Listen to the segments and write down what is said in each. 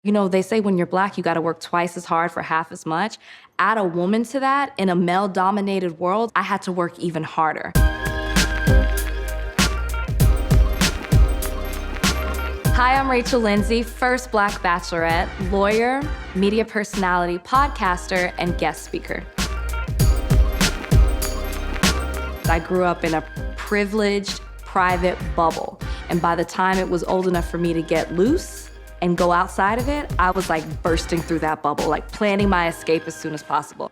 You know, they say when you're Black, you gotta work twice as hard for half as much. Add a woman to that in a male-dominated world, I had to work even harder. Hi, I'm Rachel Lindsay, first Black Bachelorette, lawyer, media personality, podcaster, and guest speaker. I grew up in a privileged, private bubble. And by the time it was old enough for me to get loose and go outside of it, I was like bursting through that bubble, like planning my escape as soon as possible.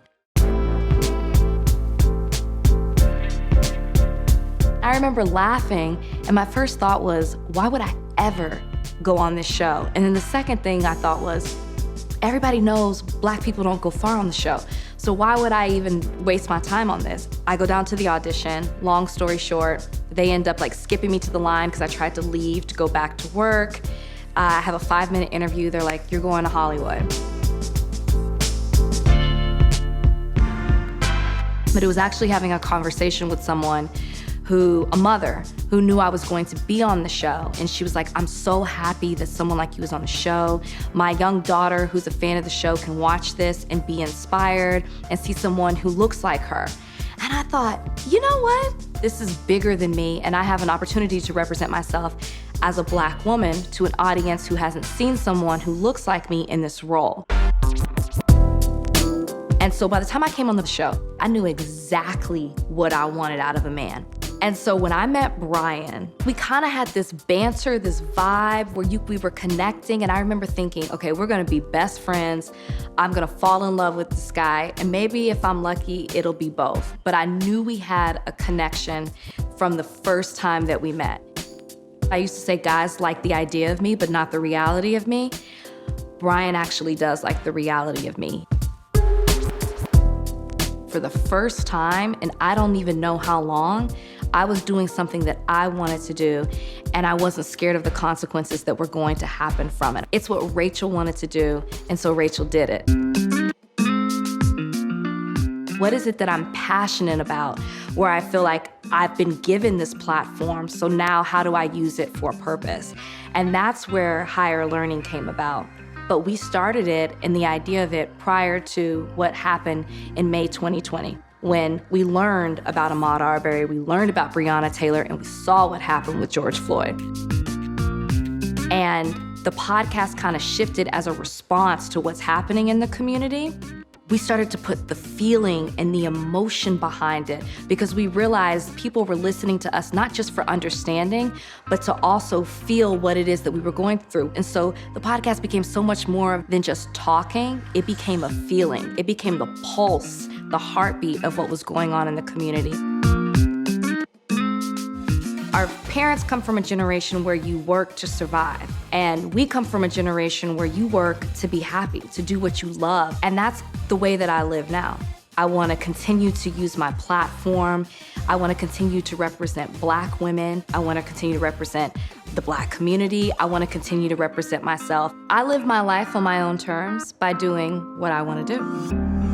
I remember laughing, and my first thought was, why would I ever go on this show? And then the second thing I thought was, everybody knows Black people don't go far on the show, so why would I even waste my time on this? I go down to the audition, long story short, they end up like skipping me to the line because I tried to leave to go back to work. I have a 5-minute interview, they're like, you're going to Hollywood. But it was actually having a conversation with someone a mother who knew I was going to be on the show. And she was like, I'm so happy that someone like you is on the show. My young daughter, who's a fan of the show, can watch this and be inspired and see someone who looks like her. And I thought, you know what? This is bigger than me, and I have an opportunity to represent myself as a Black woman to an audience who hasn't seen someone who looks like me in this role. And so by the time I came on the show, I knew exactly what I wanted out of a man. And so when I met Brian, we kind of had this banter, this vibe where we were connecting. And I remember thinking, okay, we're gonna be best friends. I'm gonna fall in love with this guy. And maybe if I'm lucky, it'll be both. But I knew we had a connection from the first time that we met. I used to say guys like the idea of me, but not the reality of me. Brian actually does like the reality of me. For the first time, and I don't even know how long, I was doing something that I wanted to do, and I wasn't scared of the consequences that were going to happen from it. It's what Rachel wanted to do, and so Rachel did it. What is it that I'm passionate about, where I feel like I've been given this platform, so now how do I use it for a purpose? And that's where higher learning came about. But we started it and the idea of it prior to what happened in May 2020, when we learned about Ahmaud Arbery, we learned about Breonna Taylor, and we saw what happened with George Floyd. And the podcast kind of shifted as a response to what's happening in the community. We started to put the feeling and the emotion behind it because we realized people were listening to us not just for understanding, but to also feel what it is that we were going through. And so the podcast became so much more than just talking. It became a feeling. It became the pulse, the heartbeat of what was going on in the community. Our parents come from a generation where you work to survive. And we come from a generation where you work to be happy, to do what you love. And that's the way that I live now. I want to continue to use my platform. I want to continue to represent Black women. I want to continue to represent the Black community. I want to continue to represent myself. I live my life on my own terms by doing what I want to do.